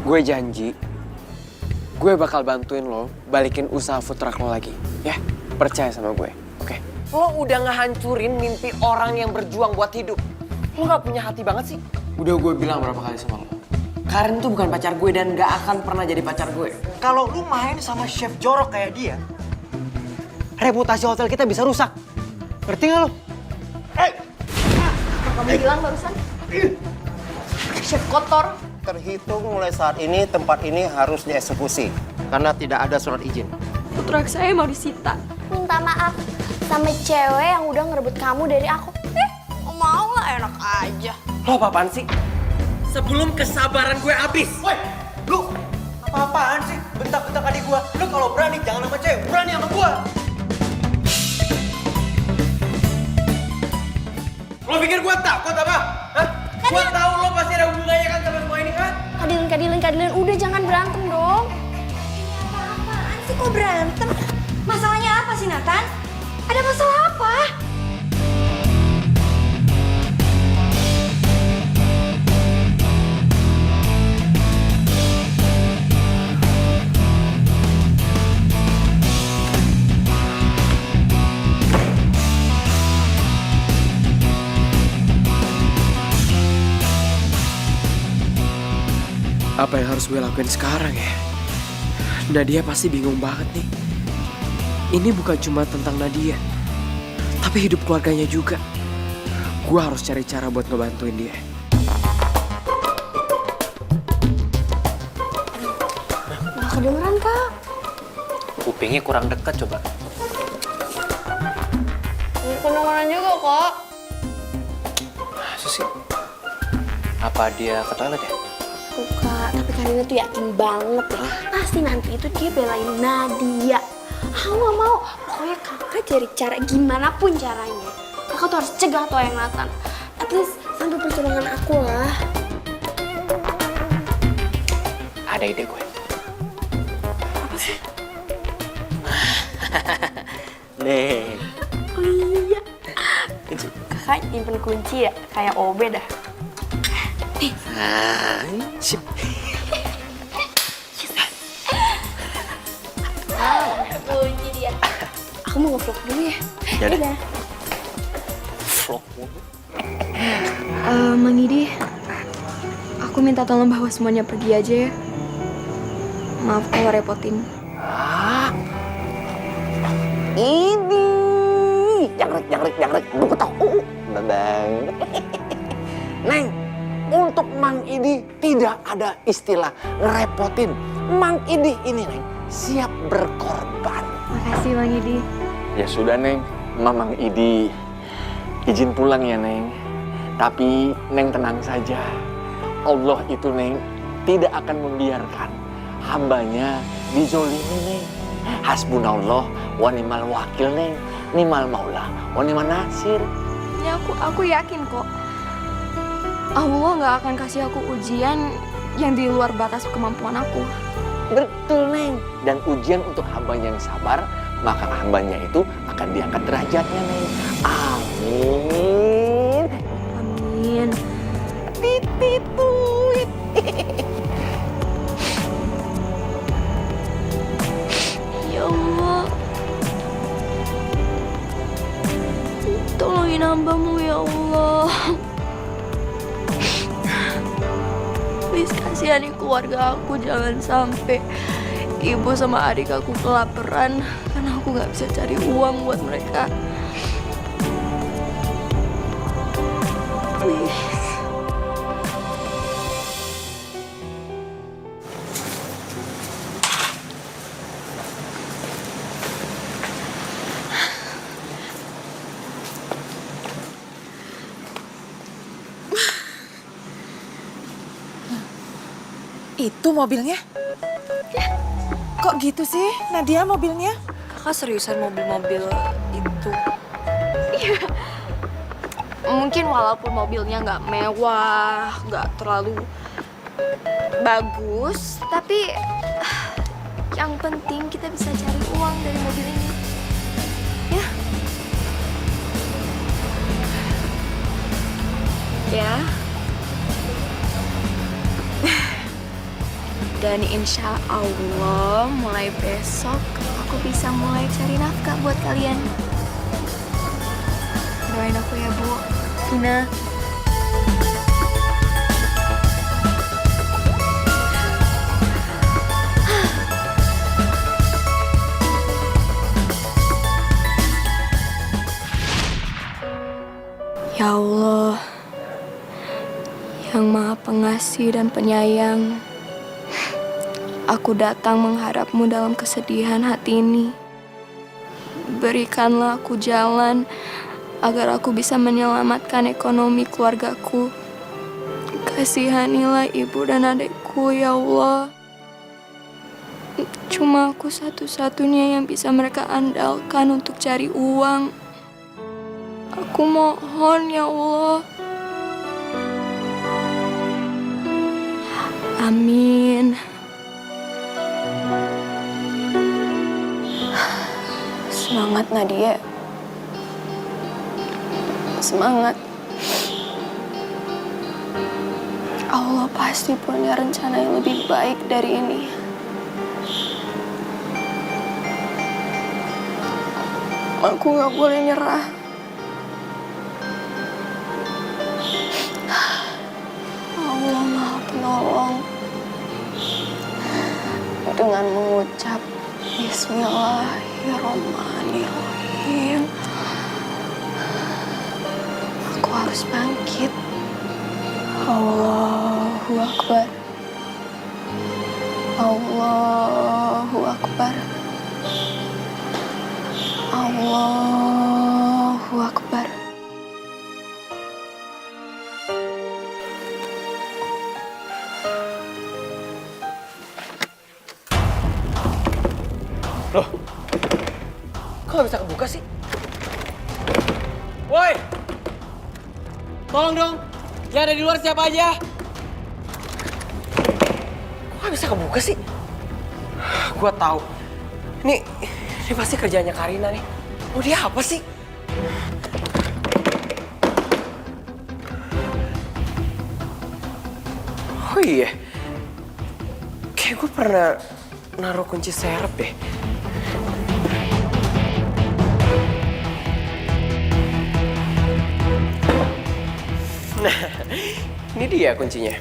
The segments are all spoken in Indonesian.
Gue janji, gue bakal bantuin lo balikin usaha food truck lo lagi. Ya, percaya sama gue, oke? Lo udah ngehancurin mimpi orang yang berjuang buat hidup. Lo gak punya hati banget sih? Udah gue bilang berapa kali sama lo. Karin tuh bukan pacar gue dan gak akan pernah jadi pacar gue. Kalau lu main sama chef jorok kayak dia, reputasi hotel kita bisa rusak. Ngerti gak lo? Kamu bilang barusan? Chef kotor. Terhitung mulai saat ini tempat ini harus dieksekusi karena tidak ada surat izin. Food truck saya mau disita. Minta maaf sama cewek yang udah ngerebut kamu dari aku. Mau lah, enak aja. Lo apa-apaan sih? Sebelum kesabaran gue habis. Woi, lu apa-apaan sih? Bentak-bentak adik gua. Lu kalau berani jangan sama cewek, berani sama gua. Lo pikir gue takut apa? Hah? Gue tahu lo pasti ada hubungannya kan sama semua ini kan? Kadilan, udah jangan berantem dong. Apaan sih kok berantem? Masalahnya apa sih, Nathan? Ada masalah apa? Apa yang harus gue lakuin sekarang ya? Nadia pasti bingung banget nih. Ini bukan cuma tentang Nadia, tapi hidup keluarganya juga. Gue harus cari cara buat ngebantuin dia. Gak kedengeran, Kak. Kupingnya kurang dekat coba. Kedengeran juga, Kak. Masa sih? Apa dia ke toilet ya? Kak, tapi Karina tuh yakin banget ya. Pasti nanti itu dia belain Nadia. Aku gak mau. Pokoknya kakak cari cara gimana pun caranya. Kakak tuh harus cegah tuh yang Nathan. At least sampai pertunangan aku lah. Ada ide gue. Apa sih? Nih. Oh iya. Kakak nyimpen kunci ya? Kayak OB dah. Sip. Kunci dia. Aku mau nge-vlog dulu ya. Yaudah. Dadah. Vlog. Mang Idi, aku minta tolong bawa semuanya pergi aja ya. Maaf kalau repotin. Ini jangrek, buketok. Dadang. Neng, untuk Mang Idi tidak ada istilah ngerepotin. Mang Idi ini, Neng, siap berkorban. Makasih Mang Idi. Ya sudah, Neng. Mamang Idi izin pulang ya, Neng. Tapi Neng tenang saja. Allah itu, Neng, tidak akan membiarkan hambanya dizolimi, Neng. Hasbunallah wa ni'mal wakil, Neng. Ni'mal maula wa ni'man nasir. Ya aku yakin kok. Allah nggak akan kasih aku ujian yang di luar batas kemampuan aku. Betul, Neng. Dan ujian untuk hambanya yang sabar, maka hambanya itu akan diangkat derajatnya, Neng. Amin. Amin. Titituit. Ya Allah. Tolongin hambamu ya Allah. Please kasihani keluarga aku, jangan sampai ibu sama adik aku kelaparan karena aku nggak bisa cari uang buat mereka. Please. Itu mobilnya? Kok gitu sih, Nadia mobilnya? Kakak seriusan mobil-mobil itu? Iya. Mungkin walaupun mobilnya nggak mewah, nggak terlalu bagus, tapi yang penting kita bisa cari uang dari mobil ini. Ya? Ya. Dan insya Allah mulai besok aku bisa mulai cari nafkah buat kalian. Doain aku ya, Bu. Tina. Ya Allah, yang Maha Pengasih dan Penyayang, aku datang mengharapmu dalam kesedihan hati ini. Berikanlah aku jalan agar aku bisa menyelamatkan ekonomi keluargaku. Kasihanilah ibu dan adikku, ya Allah. Cuma aku satu-satunya yang bisa mereka andalkan untuk cari uang. Aku mohon, ya Allah. Amin. Semangat, Nadia. Semangat. Allah pasti punya rencana yang lebih baik dari ini. Aku gak boleh nyerah. Allah Maha Penolong. Dengan mengucap Bismillahirrahmanirrahim, aku harus bangkit. Allahu Akbar. Allahu Akbar. Allahu Akbar. Loh, kok gak bisa kebuka sih? Woi! Tolong dong, yang ada di luar siapa aja? Kok gak bisa kebuka sih? Gua tahu. Ini pasti kerjanya Karina nih. Oh, dia apa sih? Oh iya, kayak gue pernah naruh kunci serep deh. Nah, ini dia kuncinya.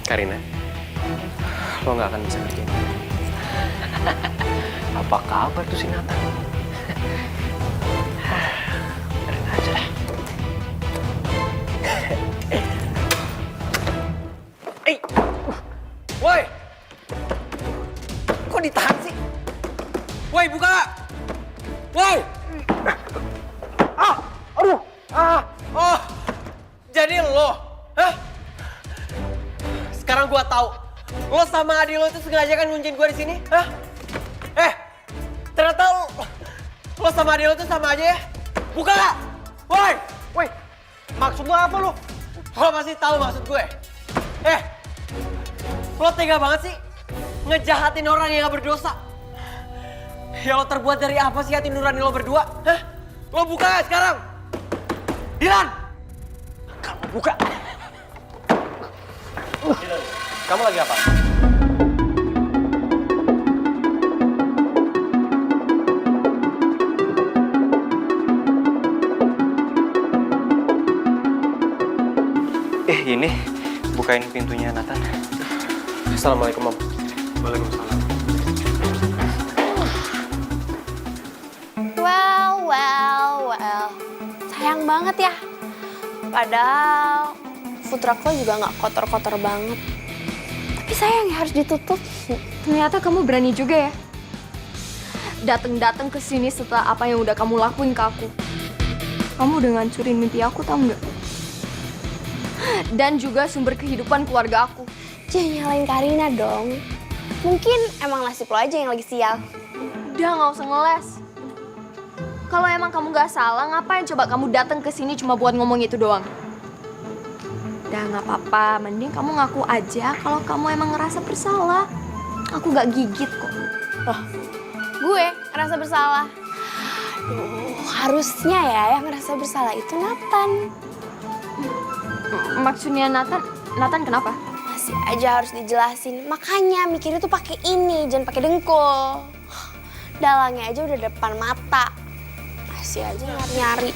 Karina, lo nggak akan bisa ngerjain ini. Apa kabar tuh si Nathan? Biarin aja lah. Woi! Kok ditahan sih? Woi, buka! Woi! Oh, jadi lo, hah? Sekarang gua tahu, lo sama adik lo itu sengaja kan ngunciin gua di sini, hah? Ternyata lo sama adik lo itu sama aja ya? Buka! Woi! Woi, maksud lo apa lo? Lo pasti tahu maksud gue. Lo tega banget sih ngejahatin orang yang gak berdosa. Ya lo terbuat dari apa sih hati nurani lo berdua? Hah? Lo buka gak sekarang? Dilan! Kamu buka. Kamu lagi apa? Ini bukain pintunya Nathan. Assalamualaikum, Om. Waalaikumsalam. Well. Sayang banget ya. Padahal food truck lo juga nggak kotor-kotor banget. Tapi sayang ya harus ditutup. Ternyata kamu berani juga ya. Dateng-dateng ke sini setelah apa yang udah kamu lakuin ke aku. Kamu udah ngancurin mimpi aku, tau nggak? Dan juga sumber kehidupan keluarga aku. Jangan nyalain Karina dong. Mungkin emang nasib lo aja yang lagi sial. Udah nggak usah ngeles. Kalau emang kamu nggak salah, ngapain coba kamu datang ke sini cuma buat ngomong itu doang? Udah nggak apa-apa, mending kamu ngaku aja kalau kamu emang ngerasa bersalah. Aku nggak gigit kok. Loh, gue ngerasa bersalah. Aduh, harusnya ya yang ngerasa bersalah itu Nathan. Maksudnya Nathan kenapa? Masih aja harus dijelasin. Makanya mikirnya tuh pakai ini, jangan pakai dengkul. Dalangnya aja udah depan mata. Masih aja nyari-nyari.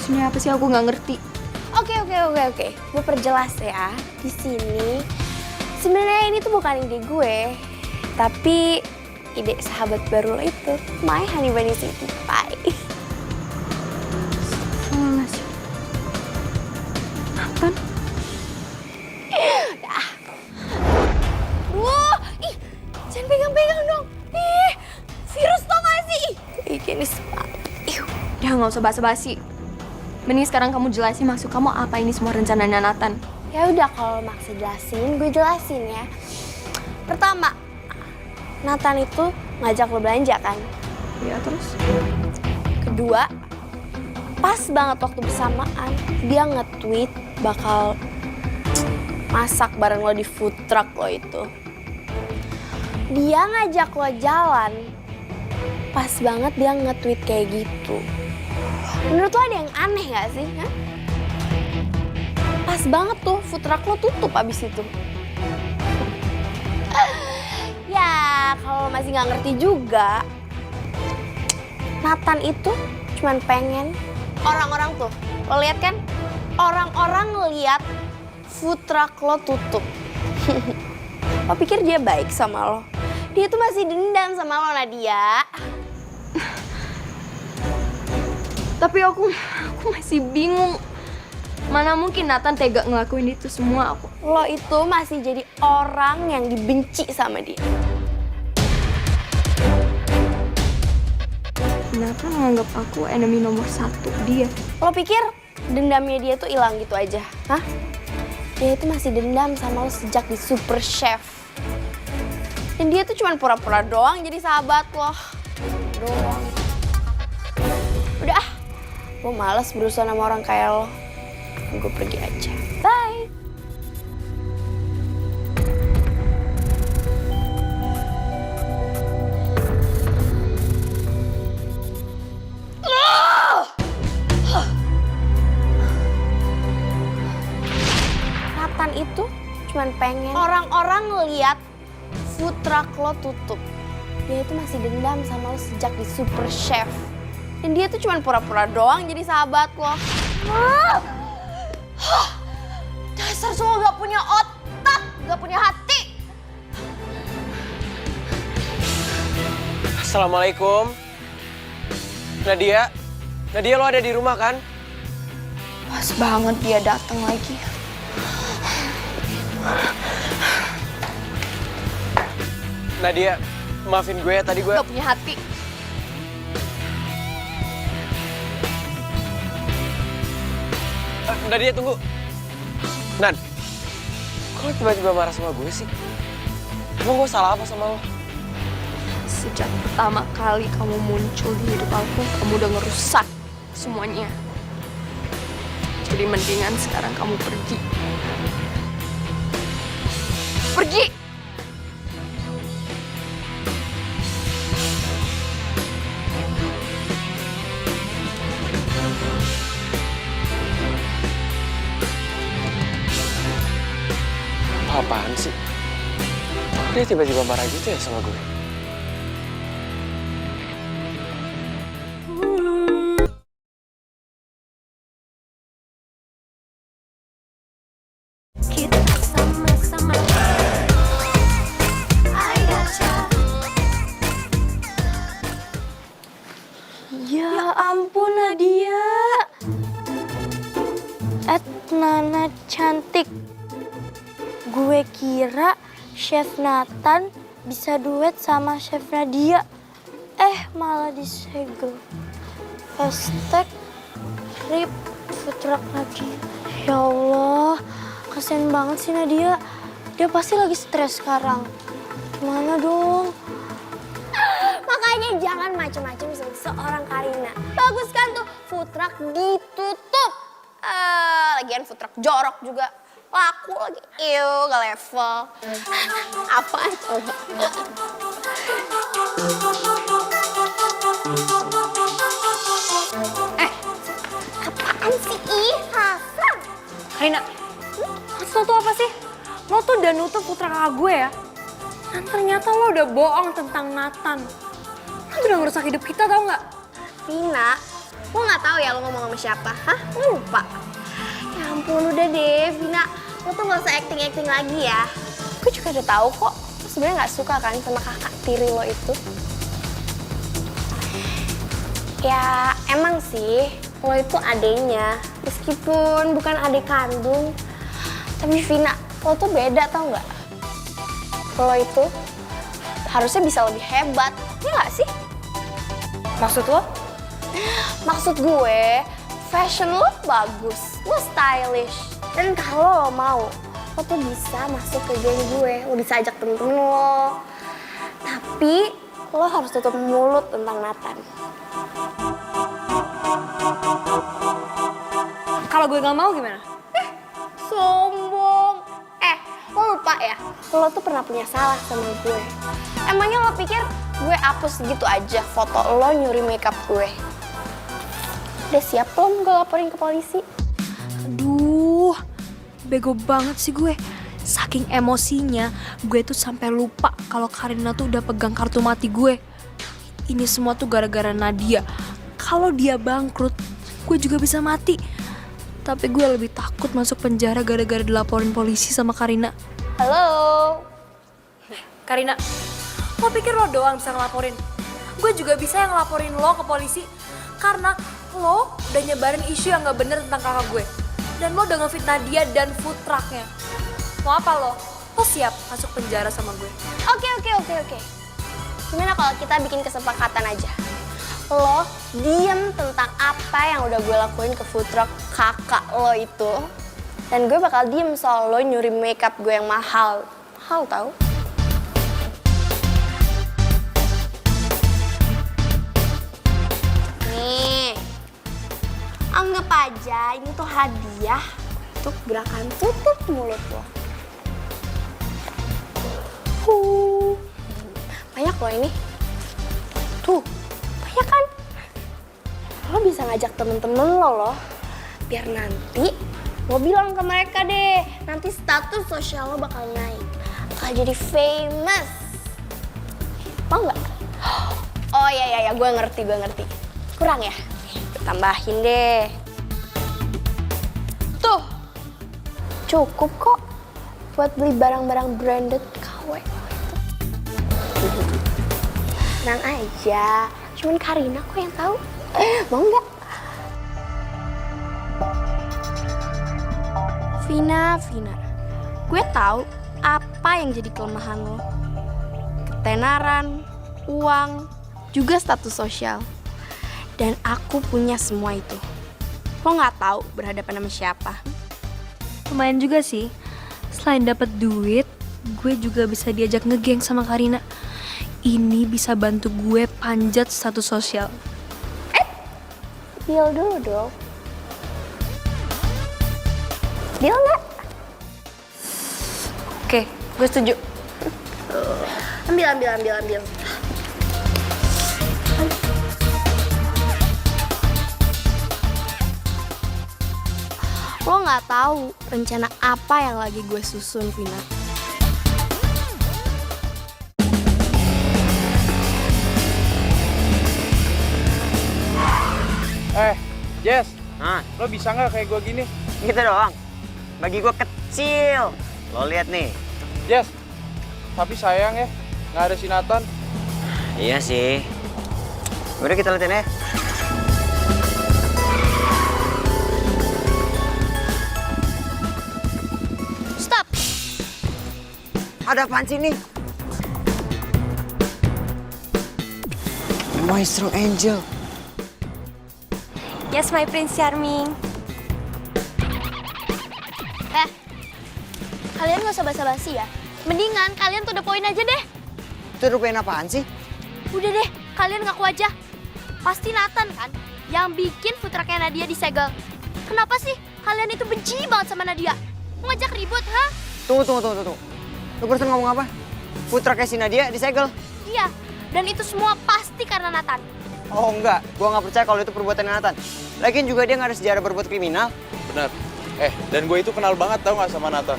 Ini apa sih, aku nggak ngerti. Oke. Gue perjelas ya. Di sini sebenarnya ini tuh bukan ide gue, tapi ide sahabat baru lo itu, My Honey Bunny Sweetie Pie. Nathan? Wah, ih, jangan pegang-pegang dong. Ih, virus tau gak sih? Ih, jenis banget. Udah nggak usah basa-basi. Mending sekarang kamu jelasin maksud kamu apa ini semua rencananya Nathan. Ya udah, kalau maksa jelasin, gue jelasin ya. Pertama, Nathan itu ngajak lo belanja kan? Ya terus? Kedua, pas banget waktu bersamaan, dia nge-tweet bakal masak bareng lo di food truck lo itu. Dia ngajak lo jalan, pas banget dia nge-tweet kayak gitu. Menurut lo ada yang aneh gak sih? Hah? Pas banget tuh food truck lo tutup abis itu. Ya, kalau masih nggak ngerti juga, Nathan itu cuman pengen orang-orang tuh, lo lihat kan? Orang-orang ngeliat food truck lo tutup. Lo pikir dia baik sama lo? Dia tuh masih dendam sama lo, Nadia. Tapi aku masih bingung. Mana mungkin Nathan tega ngelakuin itu semua. Lo itu masih jadi orang yang dibenci sama dia. Nathan menganggap aku enemy nomor 1 dia. Lo pikir dendamnya dia tuh hilang gitu aja? Hah? Dia itu masih dendam sama lo sejak di Super Chef. Dan dia tuh cuma pura-pura doang jadi sahabat lo. Doang. Udah ah, gue males berusaha sama orang kayak lo. Gue pergi aja. Bye. Nathan itu cuman pengen orang-orang ngeliat food truck lo tutup. Dia itu masih dendam sama lo sejak di Super Chef. Dan dia tuh cuman pura-pura doang jadi sahabat lo. Dasar semua gak punya otak, gak punya hati. Assalamualaikum. Nadia lo ada di rumah kan? Pas banget dia datang lagi. Nadia, maafin gue ya tadi gue... Gak punya hati. Nadia tunggu. Nan, kok lo tiba-tiba marah sama gue sih? Emang gue salah apa sama lo? Sejak pertama kali kamu muncul di hidup aku, kamu udah ngerusak semuanya. Jadi mendingan sekarang kamu pergi. Pergi! Apaan sih? Kok dia tiba-tiba marah gitu ya sama gue? Kita sama-sama. Ya ampun Nadia. Nana cantik. Gue kira Chef Nathan bisa duet sama Chef Nadia. Malah disegel. Hashtag rip food-truck Nadia. Ya Allah, kasian banget sih Nadia. Dia pasti lagi stres sekarang. Gimana dong? Makanya jangan macem-macem sama seorang Karina. Bagus kan tuh food truck ditutup. Lagian food truck jorok juga. Laku lagi. Gak level. Apaan coba? Apaan sih? Ih, Hasan. Karina, maksud lo tuh apa sih? lo tuh udah nutup putra kakak gue ya. Dan ternyata lo udah bohong tentang Nathan. Lo udah ngerusak hidup kita, tau nggak? Vina, lo nggak tahu ya lo ngomong sama siapa? Hah? Lo lupa? Ya ampun, udah deh, Vina. Lo tuh nggak usah acting-acting lagi ya. Gue juga udah tahu kok. Lo sebenarnya nggak suka kan sama kakak tiri lo itu. Ya emang sih, lo itu adeknya. Meskipun bukan adek kandung. Tapi Vina, lo tuh beda tau nggak? Lo itu harusnya bisa lebih hebat, ya nggak sih? Maksud lo? Maksud gue, fashion lo bagus, lo stylish. Dan kalau lo mau, lo tuh bisa masuk ke geng gue. Lo bisa ajak temen-temen lo. Tapi lo harus tutup mulut tentang Nathan. Kalau gue nggak mau gimana? Sombong. Lo lupa ya? Lo tuh pernah punya salah sama gue. Emangnya lo pikir gue hapus gitu aja foto lo nyuri makeup gue? Udah siap belum gue laporin ke polisi? Aduh, bego banget sih gue. Saking emosinya, gue tuh sampai lupa kalau Karina tuh udah pegang kartu mati gue. Ini semua tuh gara-gara Nadia. Kalau dia bangkrut, gue juga bisa mati. Tapi gue lebih takut masuk penjara gara-gara dilaporin polisi sama Karina. Halo? Karina, lo pikir lo doang bisa ngelaporin? Gue juga bisa yang ngelaporin lo ke polisi. Karena lo udah nyebarin isu yang gak bener tentang kakak gue. Dan lo udah ngefitnah dia dan food trucknya. Mau apa lo? Lo siap masuk penjara sama gue? Oke. Gimana kalau kita bikin kesepakatan aja? Lo diem tentang apa yang udah gue lakuin ke food truck kakak lo itu. Dan gue bakal diem soal lo nyuri makeup gue yang mahal. Mahal tau? Nih, anggap aja ini tuh hadiah untuk gerakan tutup mulut lo. Banyak lo ini. Tuh, banyak kan? Lo bisa ngajak temen-temen lo. Biar nanti lo bilang ke mereka deh. Nanti status sosial lo bakal naik. Bakal jadi famous. Mau nggak? Oh iya, gue ngerti. Kurang ya? Tambahin deh. Tuh, cukup kok buat beli barang-barang branded KW. Tenang aja, cuman Karina kok yang tahu. Mau nggak? Vina, gue tahu apa yang jadi kelemahan lo. Ketenaran, uang, juga status sosial. Dan aku punya semua itu. Lo nggak tahu berhadapan sama siapa. Lumayan juga sih. Selain dapat duit, gue juga bisa diajak ngegeng sama Karina. Ini bisa bantu gue panjat status sosial. Deal dulu dong. Deal nggak? Oke, gue setuju. Ambil. Lo nggak tahu rencana apa yang lagi gue susun, Vina. Jess, Lo bisa nggak kayak gue gini? gitu doang. Bagi gue kecil. Lo lihat nih. Jess, tapi sayang ya, nggak ada si Nathan. Iya sih. Udah kita liatin ya. Stop! Ada apaan sih nih? Maestro Angel. Yes, my Prince Charming. Kalian gak usah basa-basi ya. Mendingan kalian tuh udah poin aja deh. Itu rupain apaan sih? Udah deh, kalian ngaku aja. Pasti Nathan kan yang bikin food trucknya Nadia disegel. Kenapa sih kalian itu benci banget sama Nadia? Mau ngajak ribut, ha? Tunggu. Lu barusan ngomong apa? Food trucknya si Nadia disegel. Iya, dan itu semua pasti karena Nathan. Oh enggak, gua nggak percaya kalau itu perbuatan Nathan. Lagian juga dia nggak ada sejarah berbuat kriminal. Benar. Dan gue itu kenal banget tau nggak sama Nathan.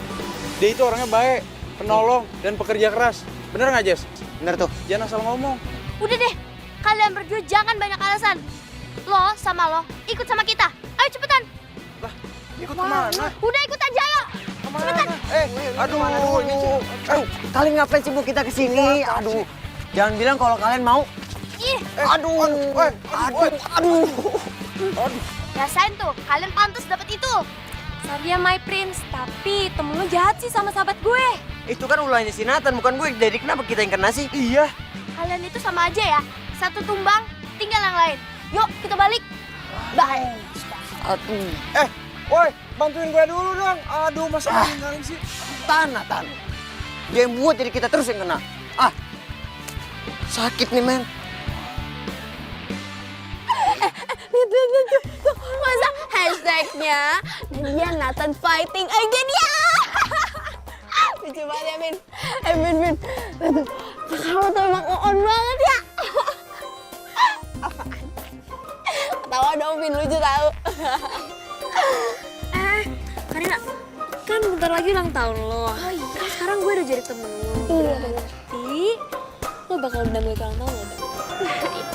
Dia itu orangnya baik, penolong, dan pekerja keras. Bener nggak, Jess? Bener tuh. Jangan asal ngomong. Udah deh, kalian berdua jangan banyak alasan. Lo sama lo ikut sama kita. Ayo cepetan. Ikut kemana? Udah ikut aja ayo. Cepetan. Aduh. Kalian ngapain sibuk kita kesini? Aduh. Jangan bilang kalau kalian mau. Ih, Aduh. rasain tuh, kalian pantas dapat itu. Sorry ya My Prince, tapi temen lo jahat sih sama sahabat gue. Itu kan ulahnya si Nathan, bukan gue. Jadi kenapa kita yang kena sih? Iya. Kalian itu sama aja ya. Satu tumbang, tinggal yang lain. Yuk, kita balik. Bye. Woi, bantuin gue dulu dong. Aduh, masa ninggalin sih? Nathan. Dia yang buat jadi kita terus yang kena. Sakit nih, men. Masa hashtagnya dia Nathan fighting again ya. Lucu banget ya, Min. Min. Kamu tuh emang on banget ya. Tawa dong, Min. Lucu tau. Karina, kan bentar lagi ulang tahun lo. Oh iya. Sekarang gue udah jadi temen lo. Iya. Berarti lo bakal undang gue ke ulang tahun lo dong.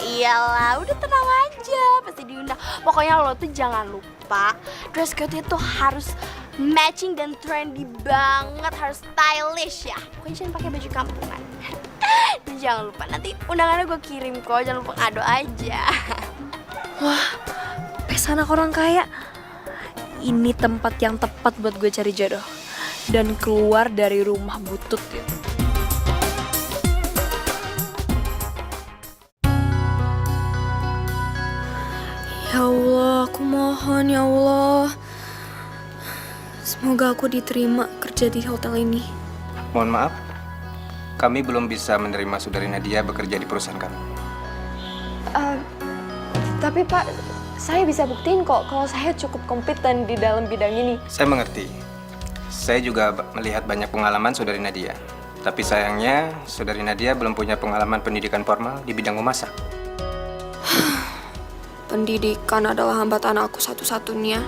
Iyalah, udah tenang aja. Pasti diundang. Pokoknya lo tuh jangan lupa dress code-nya tuh harus matching dan trendy banget. Harus stylish ya. Pokoknya jangan pakai baju kampungan. Dan jangan lupa, nanti undangannya gue kirim kok. Jangan lupa ngado aja. Wah, pesta anak orang kaya. Ini tempat yang tepat buat gue cari jodoh. Dan keluar dari rumah butut itu. Ya Allah, aku mohon ya Allah. Semoga aku diterima kerja di hotel ini. Mohon maaf, kami belum bisa menerima saudari Nadia bekerja di perusahaan kami. Tapi Pak, saya bisa buktiin kok kalau saya cukup kompeten di dalam bidang ini. Saya mengerti. Saya juga melihat banyak pengalaman saudari Nadia. Tapi sayangnya, saudari Nadia belum punya pengalaman pendidikan formal di bidang memasak. Pendidikan adalah hambatan aku satu-satunya.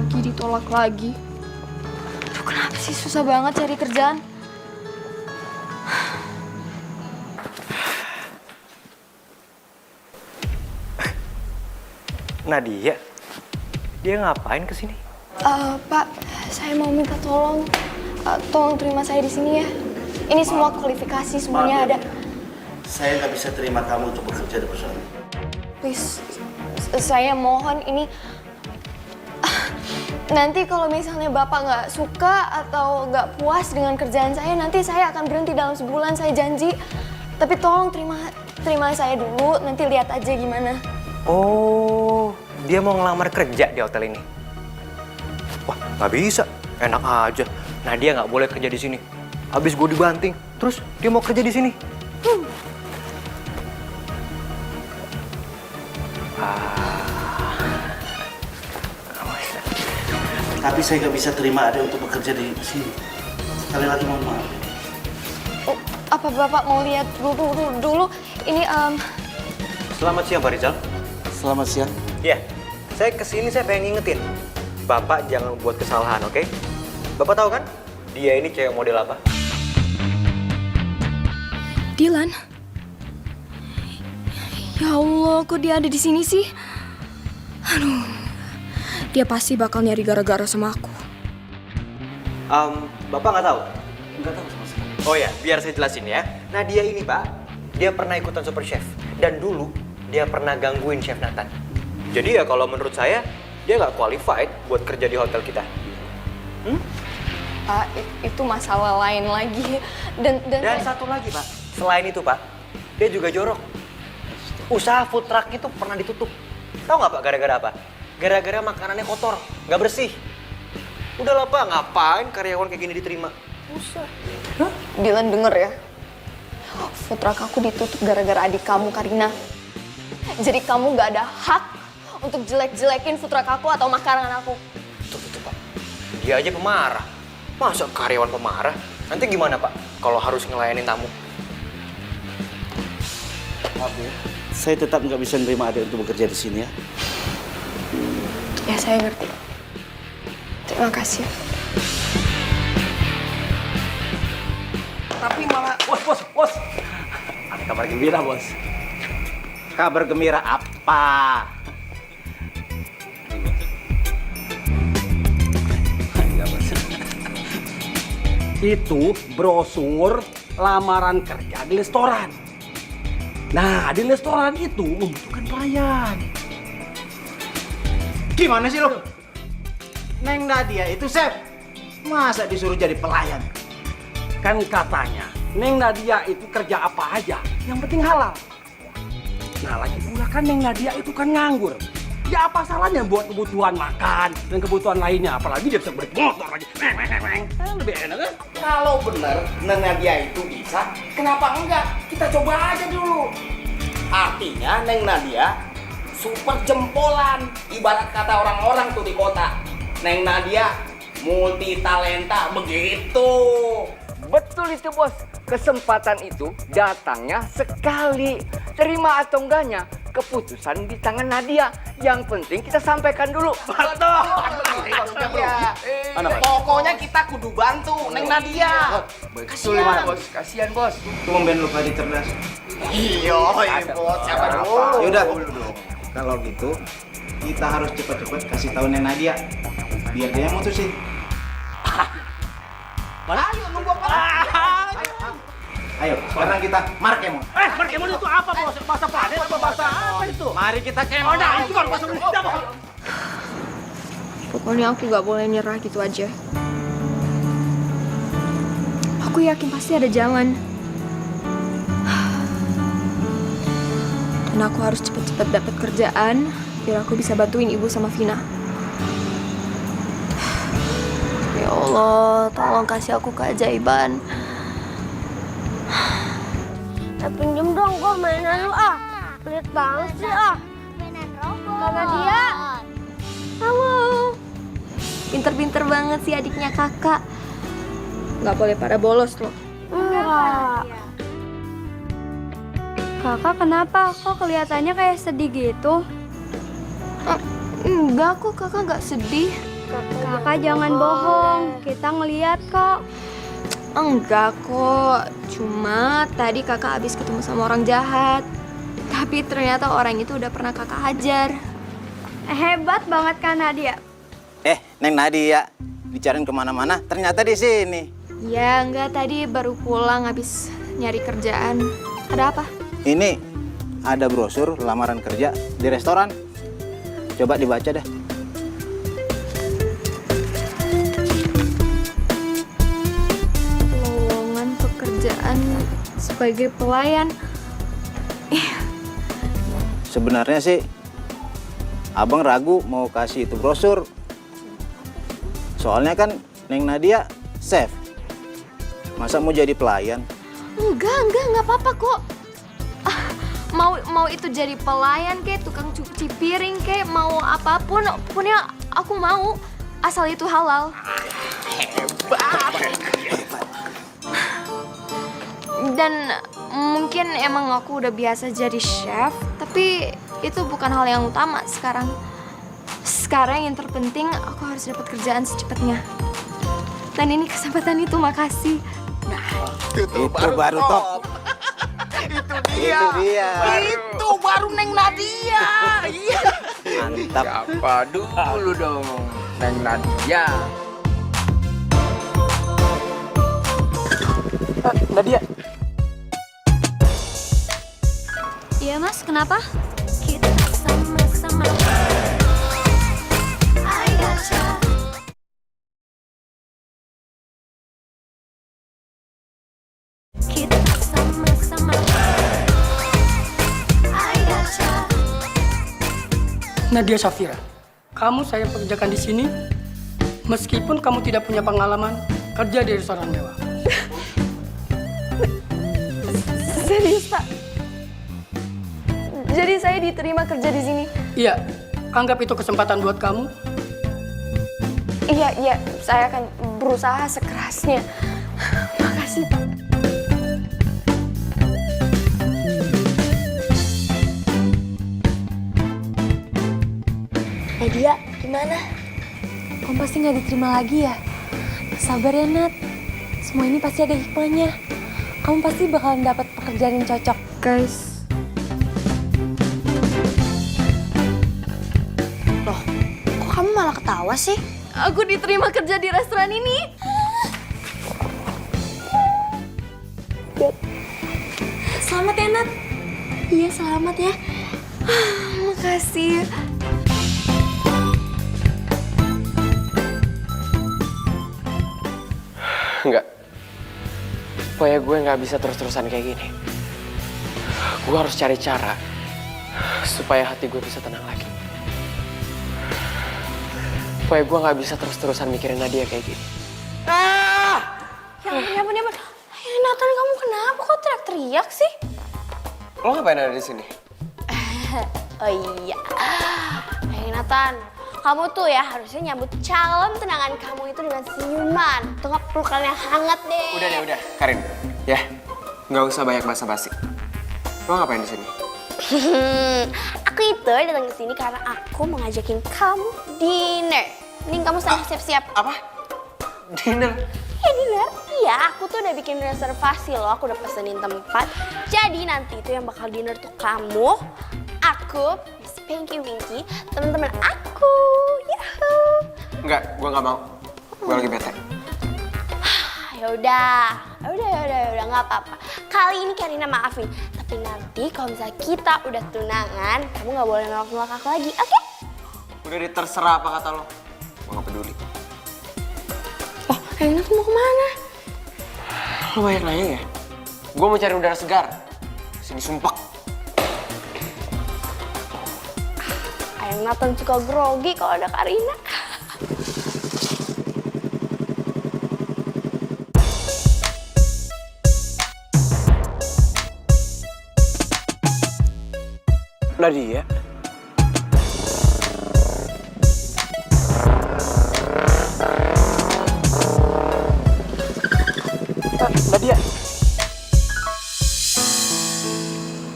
Ditolak lagi. Aduh, kenapa sih susah banget cari kerjaan? Nadia, dia ngapain kesini? Pak, saya mau minta tolong. Tolong terima saya di sini ya. Ini semua kualifikasi, semuanya ada. Saya nggak bisa terima kamu untuk bekerja di perusahaan. Please, saya mohon ini. Nanti kalau misalnya Bapak nggak suka atau nggak puas dengan kerjaan saya, nanti saya akan berhenti dalam sebulan, saya janji. Tapi tolong terima saya dulu, nanti lihat aja gimana. Oh, dia mau ngelamar kerja di hotel ini. Wah, nggak bisa. Enak aja. Nadia nggak boleh kerja di sini. Habis gue dibanting, terus dia mau kerja di sini. Tapi saya nggak bisa terima ada untuk bekerja di sini. Sekali lagi mohon maaf. Oh, apa Bapak mau lihat dulu? Ini Selamat siang, Pak Rizal. Selamat siang. Iya, saya kesini saya pengen ngingetin. Bapak jangan buat kesalahan, oke? Bapak tahu kan, dia ini cewek model apa? Dylan. Ya Allah, kok dia ada di sini sih? Aduh, dia pasti bakal nyari gara-gara sama aku. Bapak nggak tahu? Nggak tahu sama sekali. Oh ya, biar saya jelasin ya. Nah dia ini Pak, dia pernah ikutan Super Chef. Dan dulu dia pernah gangguin Chef Nathan. Jadi ya kalau menurut saya, dia nggak qualified buat kerja di hotel kita. Pak, itu masalah lain lagi. Dan satu lagi Pak, selain itu Pak, dia juga jorok. Usaha food truck itu pernah ditutup. Tahu nggak Pak gara-gara apa? Gara-gara makanannya kotor, nggak bersih. Udahlah Pak, ngapain karyawan kayak gini diterima? Usah. Dylan denger ya. Food truck aku ditutup gara-gara adik kamu, Karina. Jadi kamu gak ada hak untuk jelek-jelekin food truck aku atau makanan aku. Tuh Pak, dia aja pemarah. Masa karyawan pemarah? Nanti gimana Pak kalau harus ngelayanin tamu? Maaf ya, saya tetap nggak bisa nerima adik untuk bekerja di sini ya. Ya, saya ngerti. Terima kasih. Tapi malah, bos. Ada kabar gembira, bos. Kabar gembira apa? Itu brosur lamaran kerja di restoran. Nah, di restoran itu membutuhkan pelayan. Gimana sih lo? Neng Nadia itu chef. Masa disuruh jadi pelayan? Kan katanya, Neng Nadia itu kerja apa aja, yang penting halal. Nah, lagi pula kan Neng Nadia itu kan nganggur. Ya apa salahnya buat kebutuhan makan dan kebutuhan lainnya, apalagi dia bisa beli motor lagi. Lebih enak kan? Kalau benar Neng Nadia itu bisa, kenapa enggak? Kita coba aja dulu. Artinya Neng Nadia super jempolan. Ibarat kata orang-orang tuh di kota. Neng Nadia multi talenta begitu. Betul itu bos, kesempatan itu datangnya sekali. Terima atau enggaknya, keputusan di tangan Nadia. Yang penting kita sampaikan dulu. Betul. Pokoknya kita kudu bantu Neng Nadia. Betul gimana bos? Kasihan bos. Tumben lu tadi cerdas. Iya, bos. Siapa dulu? Yaudah. Kalau gitu, kita harus cepat-cepat kasih tahu Neng Nadia. Biar dia yang mutusin. Mana? Ayo, nunggu apa? Ayo, sekarang kita markemon. Markemon itu apa bos? Bahasa Paden apa bahasa apa itu? Mari kita kemon. Oh, nah, itu kan bahasa Indonesia bos. Pokoknya aku gak boleh nyerah gitu aja. Aku yakin pasti ada jalan. Dan aku harus cepet-cepet dapat kerjaan biar aku bisa bantuin ibu sama Vina. Ya Allah, tolong kasih aku keajaiban. Pinjem dong kok mainan lu ah. Pelit banget sih ah. Mainan robot. Sama dia. Halo. Pinter-pinter banget sih adiknya kakak. Nggak boleh pada bolos loh. Enggak. Kakak kenapa? Kok kelihatannya kayak sedih gitu? Enggak kok, kakak nggak sedih. Kakak jangan bohong. Kita ngeliat kok. Enggak kok, cuma tadi kakak habis ketemu sama orang jahat. Tapi ternyata orang itu udah pernah kakak hajar. Hebat banget kan Nadia. Neng Nadia, bicarain kemana-mana, ternyata di sini. Ya enggak, tadi baru pulang habis nyari kerjaan. Ada apa? Ini ada brosur lamaran kerja di restoran. Coba dibaca deh. Lowongan pekerjaan sebagai pelayan. Sebenarnya sih, abang ragu mau kasih itu brosur. Soalnya kan Neng Nadia chef. Masa mau jadi pelayan? Enggak apa-apa kok. Mau itu jadi pelayan kek, tukang cuci piring kek, mau apapun, pokoknya aku mau asal itu halal. Hebat. Dan mungkin emang aku udah biasa jadi chef, tapi itu bukan hal yang utama sekarang. Sekarang yang terpenting aku harus dapat kerjaan secepatnya. Dan ini kesempatan itu, makasih. Nah, itu baru top. Itu dia. Itu baru Neng Nadia. Iya. Mantap. Siapa dulu dong, Neng Nadia. Nadia. Iya mas, kenapa? Kita sama-sama. I gotcha. Kita sama-sama. I gotcha. Nadia Safira, kamu saya pekerjakan di sini meskipun kamu tidak punya pengalaman kerja di restoran mewah. Serius, Pak? Jadi saya diterima kerja di sini? Iya, anggap itu kesempatan buat kamu. Iya, saya akan berusaha sekerasnya. Makasih, Pak. gimana? Kamu pasti nggak diterima lagi ya? Sabar ya, Nat. Semua ini pasti ada hikmahnya. Kamu pasti bakalan dapat pekerjaan yang cocok. Guys. Loh, kok kamu malah ketawa sih? Aku diterima kerja di restoran ini. Selamat ya, Nat. Iya, selamat ya. Makasih. Enggak. Pokoknya gue nggak bisa terus-terusan kayak gini. Gue harus cari cara supaya hati gue bisa tenang lagi. Pokoknya gue nggak bisa terus-terusan mikirin Nadia kayak gini. Ya ampun. Nathan, kamu kenapa kok teriak-teriak sih? Lo ngapain ada di sini? Oh iya. Nathan, kamu tuh ya harusnya nyambut calon tunangan kamu itu dengan senyuman. Tuh nggak pelukan yang hangat deh. Udah. Karin, ya. Nggak usah banyak basa-basi. Lo ngapain di sini? Aku itu datang ke sini karena aku mau ngajakin kamu dinner. Mending kamu siap-siap. Apa? Dinner? Ya dinner? Iya, aku tuh udah bikin reservasi loh. Aku udah pesenin tempat. Jadi nanti itu yang bakal dinner tuh kamu, aku, Miss Pinky Winky, teman-teman aku. Yahoo! Enggak, gue nggak mau. Gue lagi bete. Yaudah, nggak apa-apa. Kali ini Karina maafin. Tapi nanti kalau misalnya kita udah tunangan, kamu nggak boleh nolak-nolak aku lagi, oke? Udah terserah apa kata lo. Gue nggak peduli. Oh, Karina tuh mau kemana? Lo banyak nanya ya? Gue mau cari udara segar. Sini sumpah. Ayang Nathan suka grogi kalau ada Karina. Nadia? Nadia?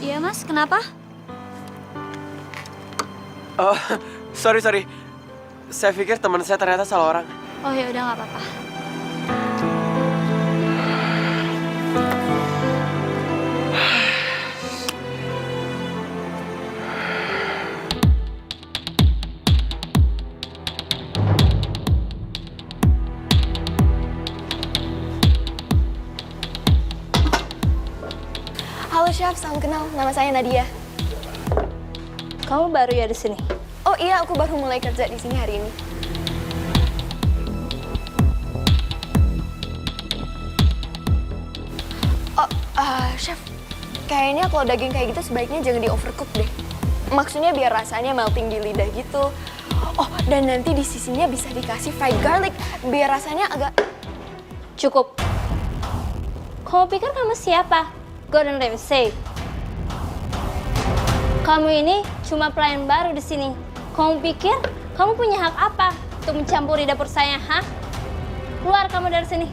Iya, Mas. Kenapa? Oh, sorry. Saya pikir teman saya ternyata salah orang. Oh ya udah nggak apa-apa. Halo Chef, salam kenal. Nama saya Nadia. Kamu baru ya di sini? Oh iya, aku baru mulai kerja di sini hari ini. Oh, Chef, kayaknya kalau daging kayak gitu sebaiknya jangan di overcook deh. Maksudnya biar rasanya melting di lidah gitu. Oh, dan nanti di sisinya bisa dikasih fried garlic biar rasanya agak... Cukup. Kamu pikir kamu siapa? Gordon Ramsay. Kamu ini cuma pelayan baru di sini. Kamu pikir kamu punya hak apa untuk mencampuri dapur saya, ha? Keluar kamu dari sini.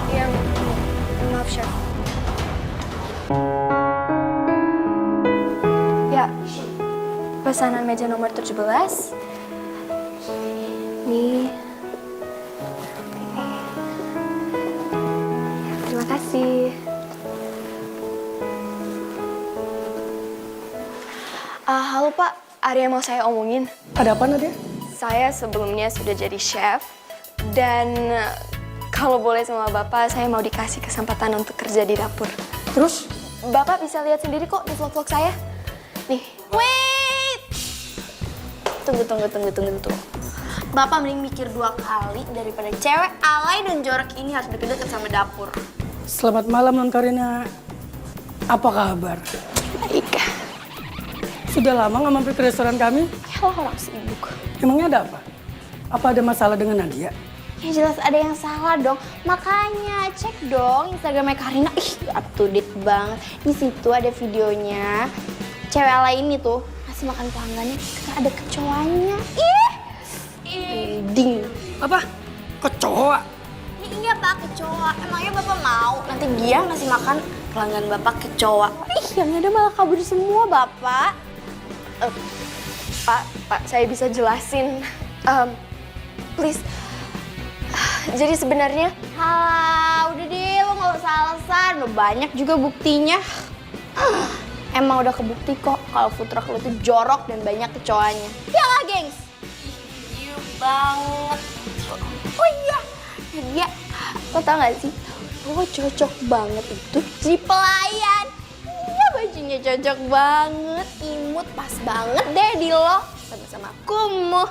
Ya, maaf Chef. Ya, pesanan meja nomor 17. Nih. Terima kasih. Halo Pak, ada yang mau saya omongin. Ada apa Nadia? Saya sebelumnya sudah jadi chef dan kalau boleh sama Bapak, saya mau dikasih kesempatan untuk kerja di dapur. Terus? Bapak bisa lihat sendiri kok di vlog-vlog saya. Nih. Wait! Tunggu. Bapak mending mikir 2 kali daripada cewek alay dan jorok ini harus deket-deket sama dapur. Selamat malam Non Karina. Apa kabar? Baik. Sudah lama nggak mampir ke restoran kami? Ya orang sibuk. Emangnya ada apa? Apa ada masalah dengan Nadia? Ya jelas ada yang salah dong. Makanya cek dong Instagramnya Karina. Ih, up to date banget. Di situ ada videonya. Cewek alay ini tuh ngasih makan pelanggannya karena ada kecoanya. Ding. Apa? Kecoa? Iya Pak, kecoa. Emangnya Bapak mau nanti dia ngasih makan pelanggan Bapak kecoa? Ih, yang ada malah kabur semua Bapak. Pak, saya bisa jelasin. Please. Jadi sebenarnya, Udah deh, lo gak usah alasan. Udah banyak juga buktinya. Emang udah kebukti kok kalau food truck lo tuh jorok dan banyak kecoanya. Ya lah, gengs? Iya banget. Oh iya, Nadia, lo tau gak sih? Lo cocok banget itu jadi pelayan. Iya, bajunya cocok banget, imut, pas banget deh di lo. Sama-sama kumuh.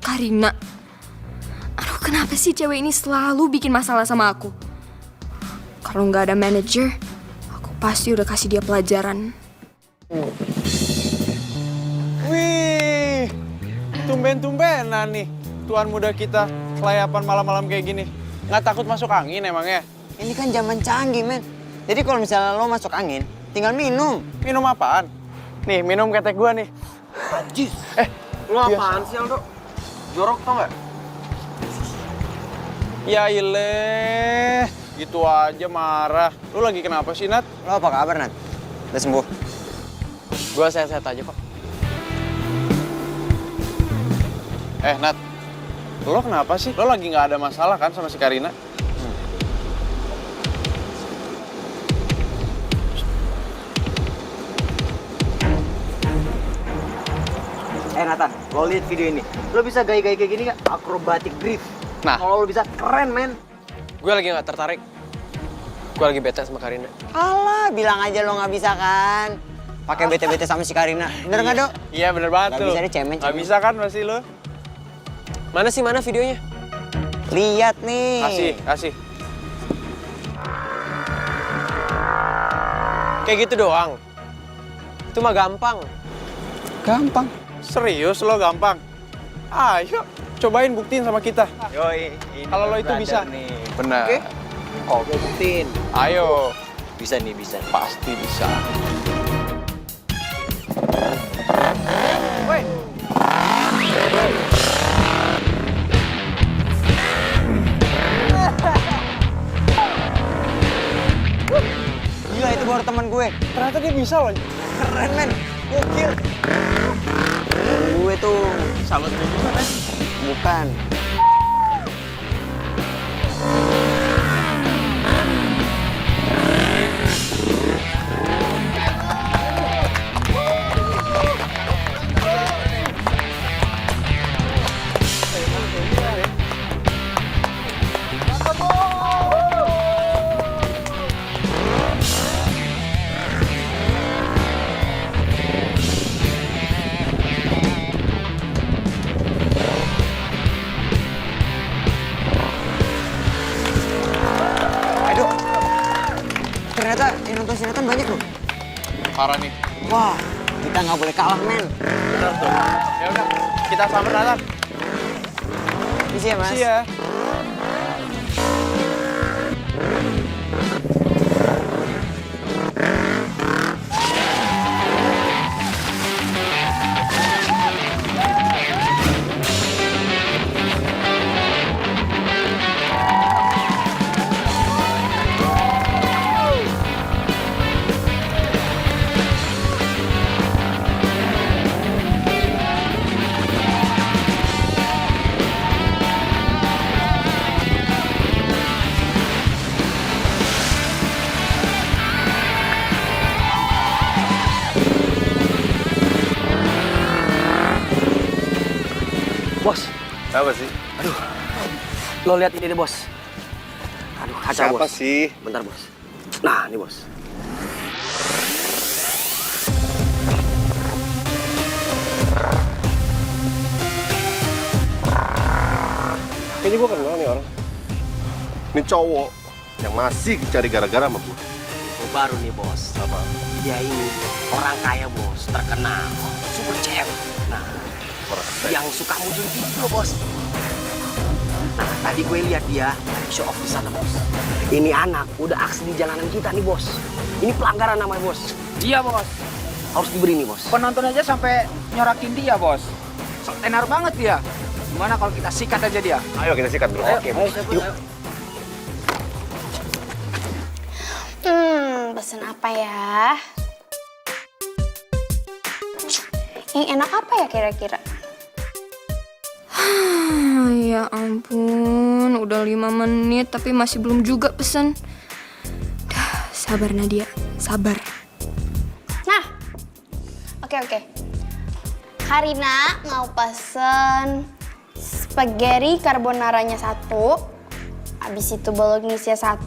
Karina. Aduh, kenapa sih cewek ini selalu bikin masalah sama aku? Kalau nggak ada manajer, aku pasti udah kasih dia pelajaran. Wih, tumben-tumbenan nih tuan muda kita kelayapan malam-malam kayak gini. Nggak takut masuk angin emangnya? Ini kan zaman canggih, men. Jadi kalau misalnya lo masuk angin, tinggal minum. Minum apaan? Nih, minum ketek gua nih. Anjir. Lo apaan sih, Aldo? Jorok tau nggak? Ya ileh, gitu aja marah. Lu lagi kenapa sih, Nat? Lo apa kabar, Nat? Udah sembuh? Gue sehat-sehat aja kok. Nat, lo kenapa sih? Lo lagi nggak ada masalah kan sama si Karina? Nathan, lo lihat video ini. Lo bisa gaya-gaya kayak gini nggak? Acrobatic drift. Nah, kalau lo bisa, keren, men. Gue lagi nggak tertarik. Gue lagi bete sama Karina. Alah, bilang aja lo nggak bisa kan. Pakai bete-bete sama si Karina. Bener nggak, Dok? Iya, bener banget tuh. Gak bisa dicemen. Gak bisa kan pasti lo? Mana videonya? Lihat nih. Kasih. Kayak gitu doang. Itu mah gampang. Gampang? Serius lo gampang? Ayo, cobain buktiin sama kita. Yoi, kalau lo itu bisa. Nih. Benar. Oke, buktiin. Ayo. Bisa nih, bisa. Pasti bisa. Woi. Gila, itu baru teman gue. Ternyata dia bisa loh. Keren, men. Gokil. Gue tuh sahabat gue juga, men. Bukan. Ternyata yang nonton sinetron banyak loh. Parah nih. Wah, kita nggak boleh kalah, men. Bener tuh. Ya udah, kita samber Nathan. Isi ya, Mas. Isi ya. Bos. Apa sih? Aduh. Lo lihat ini deh, Bos. Aduh, kacau, Siapa Bos. sih? Bentar, Bos. Nah, ini, Bos. Kayaknya gue kenal nih orang. Ini cowok yang masih cari gara-gara sama gue. Oh, baru nih, Bos. Apa? Dia ini orang kaya, Bos. Terkenal. Super chef. Nah, yang suka muncul video, Bos. Nah, tadi gue lihat dia show off di sana, Bos. Ini anak udah aksi di jalanan kita nih, Bos. Ini pelanggaran namanya, Bos. Iya, Bos. Harus diberi nih, Bos. Penonton aja sampai nyorakin dia, Bos. Tenar banget dia. Gimana kalau kita sikat aja dia? Ayo kita sikat dulu. Oke, Bos. Yuk. Pesen apa ya? Yang enak apa ya kira-kira? Ya ampun, udah 5 menit tapi masih belum juga pesen. Dah, sabar Nadia, sabar. Nah, oke. Karina mau pesen spaghetti carbonaranya 1, habis itu bolognese 1,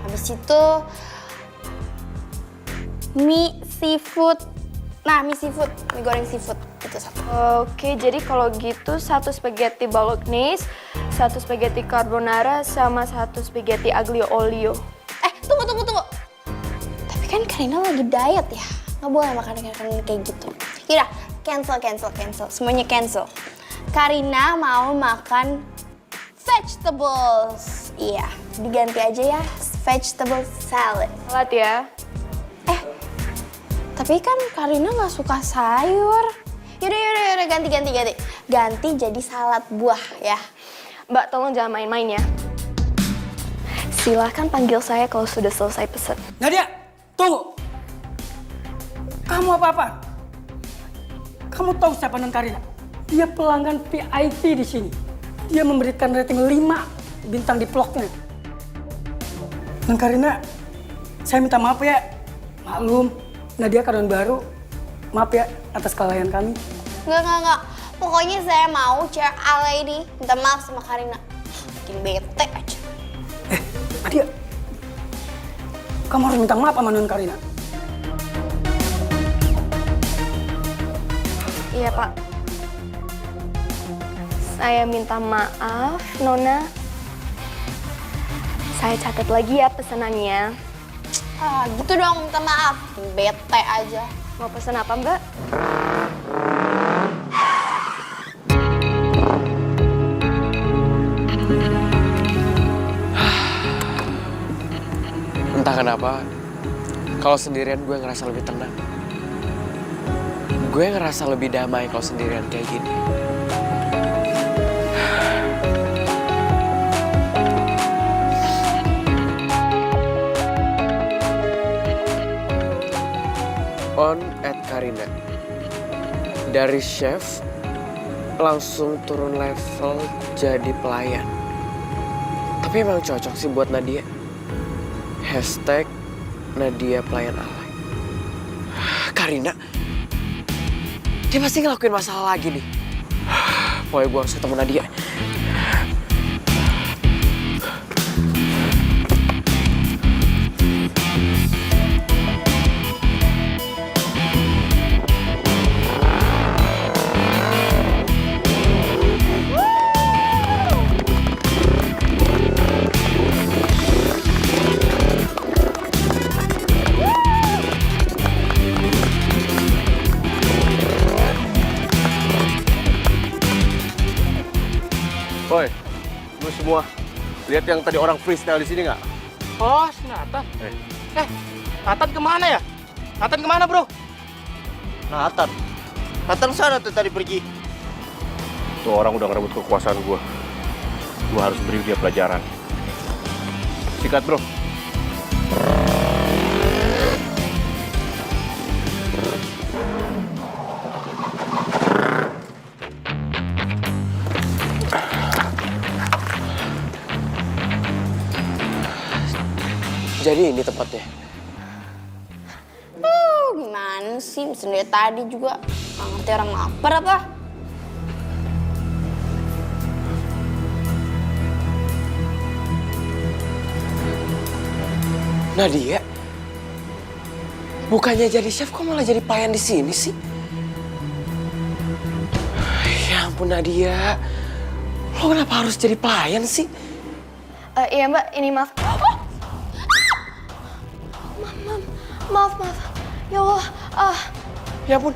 habis itu mie seafood. Nah, mie goreng seafood itu 1. Oke, jadi kalau gitu 1 spaghetti bolognese, 1 spaghetti carbonara, sama 1 spaghetti aglio olio. Tunggu. Tapi kan Karina lagi diet ya, nggak boleh makan kayak gitu. Yaudah, cancel. Semuanya cancel. Karina mau makan vegetables. Iya, diganti aja ya, vegetable salad. Salad ya. Tapi kan Karina nggak suka sayur. Yaudah, ganti. Ganti jadi salad buah ya. Mbak, tolong jangan main-main ya. Silahkan panggil saya kalau sudah selesai pesen. Nadia, tunggu. Kamu apa-apa? Kamu tahu siapa Non Karina? Dia pelanggan VIP di sini. Dia memberikan rating 5 bintang di vlognya. Non Karina, saya minta maaf ya. Maklum, Nadia karyawan baru. Maaf ya atas kelalaian kami. Enggak. Pokoknya saya mau cewek alay ini minta maaf sama Karina. Bikin bete aja. Nadia, kamu harus minta maaf sama Non Karina. Iya, Pak. Saya minta maaf, Nona. Saya catat lagi ya pesanannya. Gitu dong, minta maaf. Bikin bete aja. Mau pesan apa, Mbak? Entah kenapa, kalau sendirian gue ngerasa lebih tenang. Gue ngerasa lebih damai kalau sendirian kayak gini. On at Karina. Dari chef langsung turun level jadi pelayan. Tapi emang cocok sih buat Nadia. Hashtag Nadia pelayan alay. Karina, dia pasti ngelakuin masalah lagi nih. Pokoknya gue harus ketemu Nadia. Woi, lu semua lihat yang tadi orang freestyle di sini nggak? Oh, si Nathan. Nathan kemana ya? Nathan kemana, bro? Nathan sana tuh tadi pergi. Tuh orang udah ngerebut kekuasaan gua. Gua harus beri dia pelajaran. Sikat, bro. Jadi ini tempatnya. Gimana sih? Mesen dari tadi juga nggak ngerti orang lapar apa? Nadia, bukannya jadi chef kok malah jadi pelayan di sini sih? Ya ampun Nadia, lo kenapa harus jadi pelayan sih? Iya Mbak, ini maaf. Maaf. Ya Allah. Ya ampun.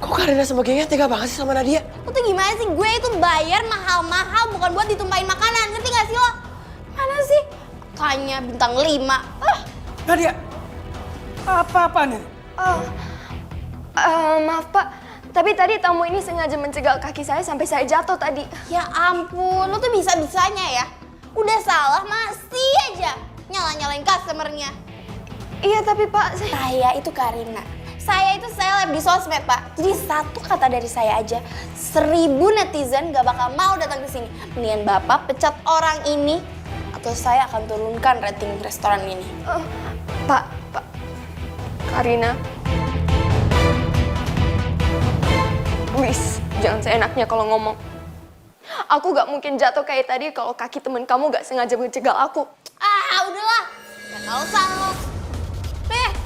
Kok Karina sama gengnya tega banget sih sama Nadia? Lo tuh gimana sih? Gue itu bayar mahal-mahal bukan buat ditumpahin makanan. Ngerti gak sih lo? Mana sih? Tanya bintang 5. Nadia, apa nih? Maaf Pak, tapi tadi tamu ini sengaja mencegal kaki saya sampai saya jatuh tadi. Ya ampun, lo tuh bisa-bisanya ya. Udah salah masih aja nyala-nyalain customernya. Iya tapi Pak, saya itu Karina. Saya itu seleb di sosmed, Pak. Jadi satu kata dari saya aja, 1000 netizen gak bakal mau datang ke sini. Mendingan Bapak pecat orang ini, atau saya akan turunkan rating restoran ini. Pak, Karina. Please, jangan seenaknya kalau ngomong. Aku gak mungkin jatuh kayak tadi kalau kaki temen kamu gak sengaja mencegal aku. Ah, udahlah. Gak tau salah.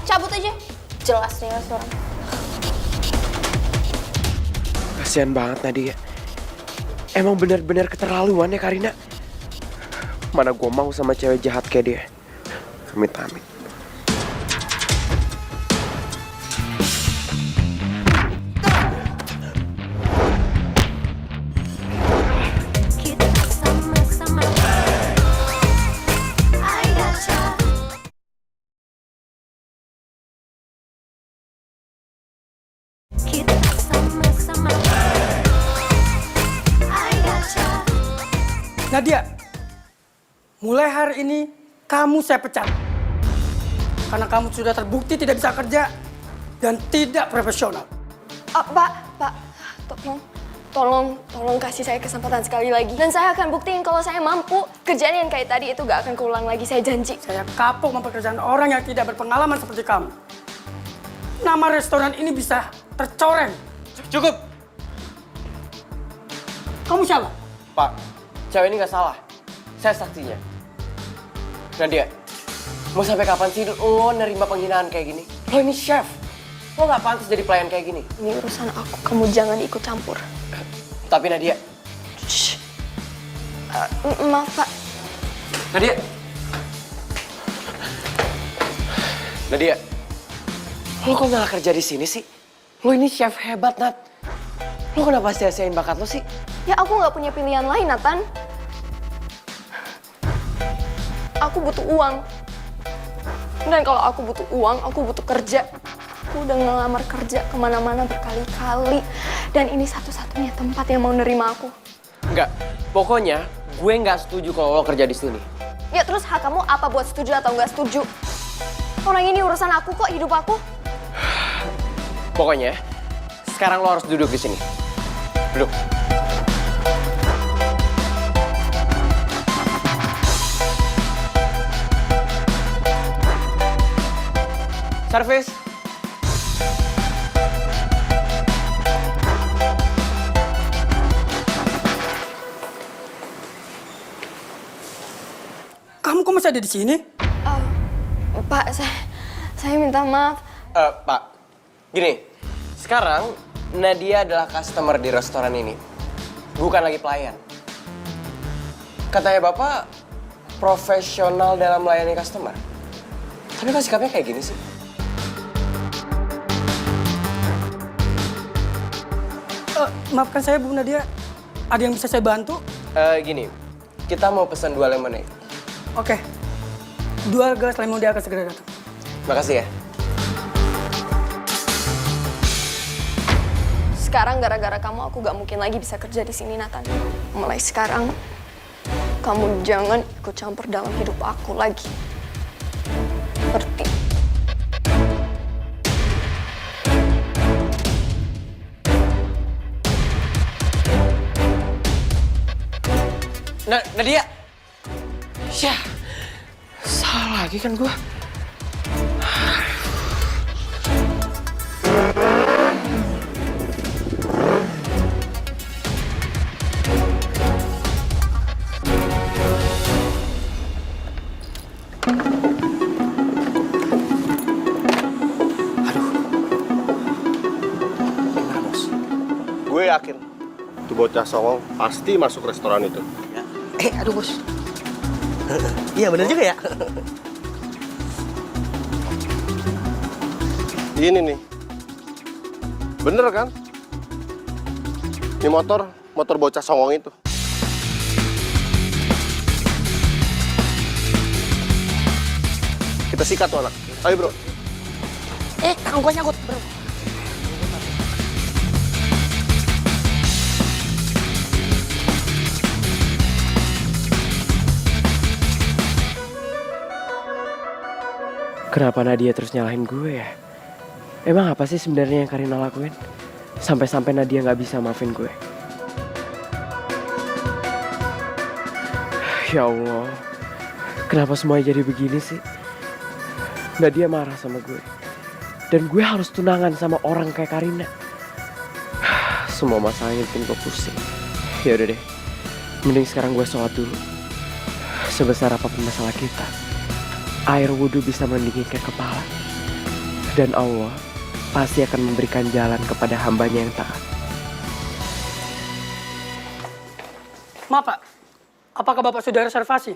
Cabut aja. Jelas nih restoran. Kasian banget Nadia. Emang bener-bener keterlaluan ya Karina. Mana gue mau sama cewek jahat kayak dia. Amit-amit. Kita sama-sama. I gotcha. Kita sama-sama. I gotcha. Nadia, mulai hari ini kamu saya pecat. Karena kamu sudah terbukti tidak bisa kerja dan tidak profesional. Pak, tolong kasih saya kesempatan sekali lagi. Dan saya akan buktiin kalau saya mampu. Kerjaan yang kayak tadi itu gak akan keulang lagi, saya janji. Saya kapok mempekerjakan orang yang tidak berpengalaman seperti kamu. Nama restoran ini bisa tercoreng. Cukup! Kamu siapa? Pak, cewek ini gak salah. Saya saksinya. Nadia, mau sampai kapan sih lo nerima penghinaan kayak gini? Lo ini chef. Lo gak pantas jadi pelayan kayak gini. Ini urusan aku, kamu jangan ikut campur. Tapi Nadia. Shh. Maaf, Pak. Nadia, lo kok malah kerja di sini sih? Lo ini chef hebat, Nat. Lo kenapa sia-siain bakat lo sih? Ya aku nggak punya pilihan lain, Nathan. Aku butuh uang. Dan kalau aku butuh uang, aku butuh kerja. Aku udah ngelamar kerja kemana-mana berkali-kali. Dan ini satu-satunya tempat yang mau nerima aku. Enggak, pokoknya gue nggak setuju kalau lo kerja di sini. Ya terus hak kamu apa buat setuju atau nggak setuju? Orang ini urusan aku kok, hidup aku. Pokoknya, sekarang lo harus duduk di sini. Duduk. Service. Kamu kok masih ada di sini? Pak, saya minta maaf. Pak, gini. Sekarang, Nadia adalah customer di restoran ini. Bukan lagi pelayan. Katanya Bapak profesional dalam melayani customer. Tapi kok sikapnya kayak gini sih? Maafkan saya, Bu Nadia. Ada yang bisa saya bantu? Gini, kita mau pesan 2 lemonade. Oke. 2 gelas lemonade akan segera datang. Makasih ya. Sekarang gara-gara kamu aku gak mungkin lagi bisa kerja di sini, Nathan. Mulai sekarang kamu jangan ikut campur dalam hidup aku lagi. Ngerti? Nadia. Syah. Salah lagi kan gua. Gue yakin tuh bocah songong pasti masuk restoran itu. Aduh bos. Iya bener juga ya. Ini nih, bener kan? Ini motor bocah songong itu. Kita sikat tuh anak. Ayo bro. Tangan gua nyangkut, bro. Kenapa Nadia terus nyalahin gue ya? Emang apa sih sebenarnya yang Karina lakuin? Sampai-sampai Nadia nggak bisa maafin gue. Ya Allah, kenapa semuanya jadi begini sih? Nadia marah sama gue. Dan gue harus tunangan sama orang kayak Karina. Semua masalahnya bikin gue pusing. Ya udah deh, mending sekarang gue sholat dulu. Sebesar apapun masalah kita, air wudhu bisa mendinginkan kepala. Dan Allah pasti akan memberikan jalan kepada hambanya yang taat. Maaf Pak, apakah Bapak sudah reservasi?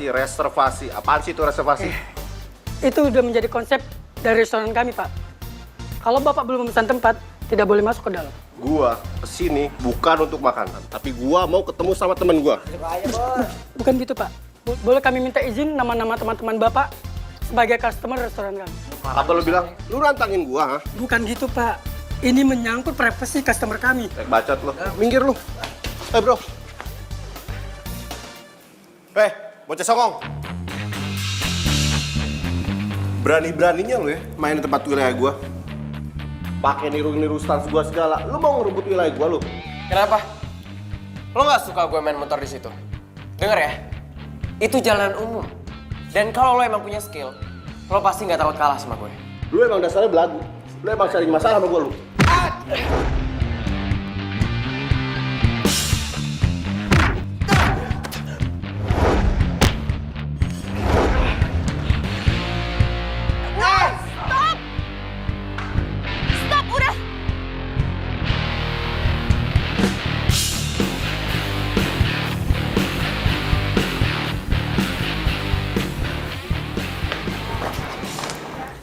Reservasi. Apaan sih itu reservasi? Itu udah menjadi konsep dari restoran kami Pak. Kalau Bapak belum memesan tempat, tidak boleh masuk ke dalam. Gua kesini bukan untuk makanan, tapi gua mau ketemu sama temen gua. Bukan gitu Pak. Boleh kami minta izin nama-nama teman-teman Bapak sebagai customer restoran kami? Apa lu bilang? Lu nantangin gua, ha? Bukan gitu Pak. Ini menyangkut privasi customer kami. Bacot lu. Minggir lu. Bro. Bocah songong. Berani-beraninya lu ya main di tempat wilayah gua. Pakai niru-niru stans gua segala. Lu mau ngerebut wilayah gua lu? Kenapa? Lo nggak suka gue main motor di situ? Dengar ya, itu jalan umum. Dan kalau lo emang punya skill, lo pasti nggak takut kalah sama gue. Lu emang dasarnya belagu. Lu emang cari masalah sama gua lu. Stop, udah!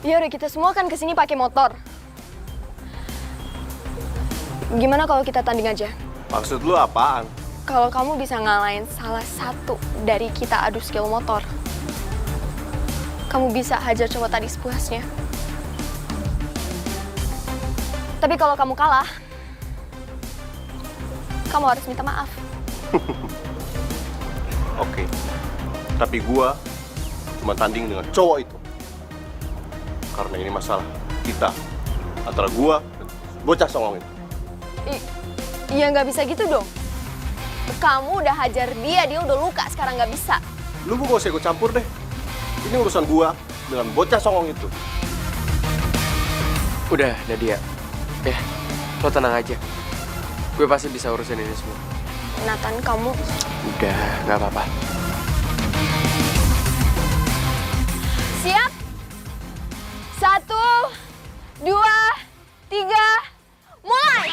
Ya udah, kita semua kan kesini pakai motor. Gimana kalau kita tanding aja? Maksud lu apaan? Kalau kamu bisa ngalahin salah satu dari kita adu skill motor, kamu bisa hajar cowok tadi sepuasnya. Tapi kalau kamu kalah, kamu harus minta maaf. Oke. Tapi gua cuma tanding dengan cowok itu. Karena ini masalah kita. Antara gua dan bocah songong itu. Iya nggak bisa gitu dong. Kamu udah hajar dia udah luka, sekarang nggak bisa. Lu gak usah ikut campur deh. Ini urusan gua dengan bocah songong itu. Udah, Nadia. Ya, lo tenang aja. Gue pasti bisa urusin ini semua. Nathan, kamu... Udah, nggak apa-apa. Siap? 1, 2, 3, mulai!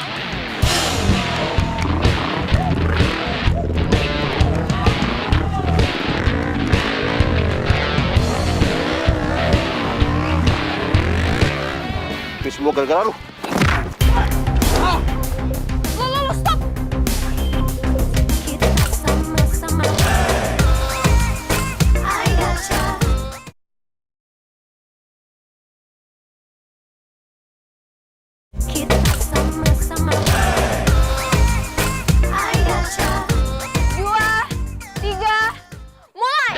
Ini semua gara-gara lu. Lo, stop! Kita sama-sama. I gotcha. Kita sama-sama. I gotcha. 2, 3, mulai!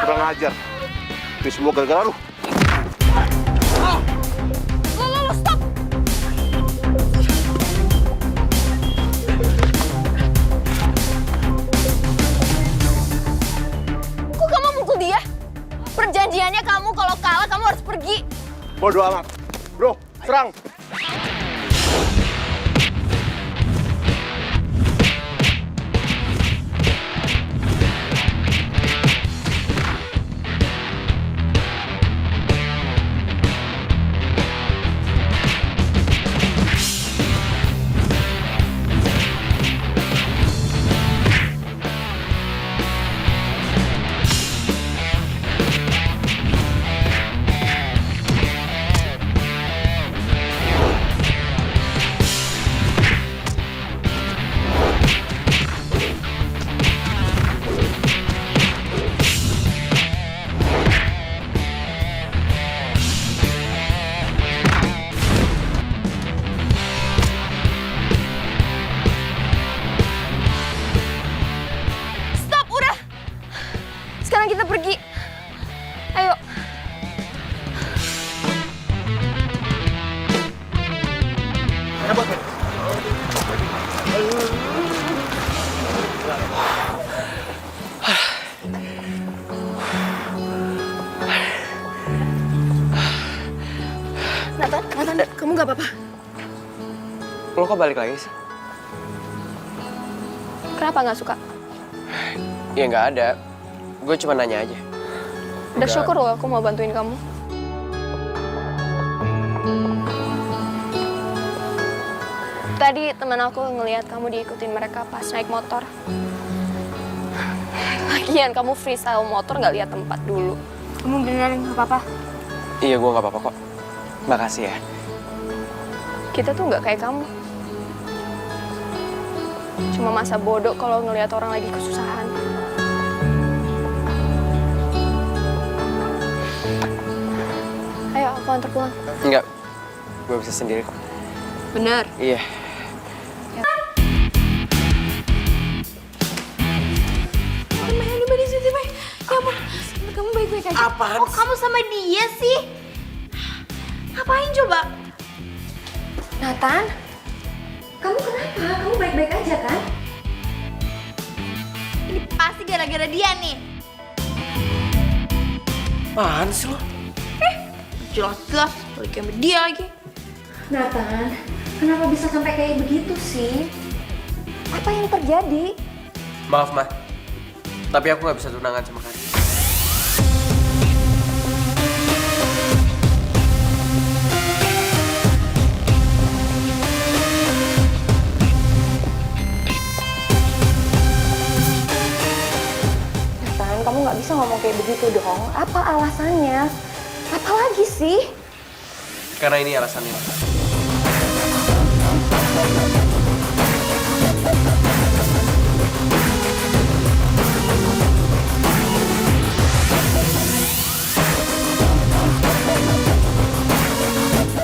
Kurang ajar. Ini semua gara-gara lu. Lo, stop! Kok kamu mukul dia? Perjanjiannya kamu kalau kalah kamu harus pergi. Bodoh amat. Bro, serang. Lo kok balik lagi sih? Kenapa nggak suka? Ya nggak ada. Gue cuma nanya aja. Udah syukur loh aku mau bantuin kamu. Tadi teman aku ngelihat kamu diikutin mereka pas naik motor. Lagian kamu freestyle motor nggak lihat tempat dulu. Kamu beneran nggak apa-apa? Iya, gue nggak apa-apa kok. Makasih ya. Kita tuh nggak kayak kamu. Cuma masa bodoh kalau ngelihat orang lagi kesusahan. Ayo, aku antar pulang. Enggak, gue bisa sendiri kok. Bener. Iya. Ya ampun, kamu baik-baik aja. Apaan Kok kamu sama dia sih? Ngapain coba? Nathan, kamu kenapa? Kamu baik-baik aja kan? Ini pasti gara-gara dia nih. Apaan sih lo? Jelas-jelas balik sama dia lagi. Nathan, kenapa bisa sampai kayak begitu sih? Apa yang terjadi? Maaf, Ma. Tapi aku nggak bisa tunangan sama Karin. Nathan, kamu nggak bisa ngomong kayak begitu dong. Apa alasannya? Apa lagi sih? Karena ini alasannya.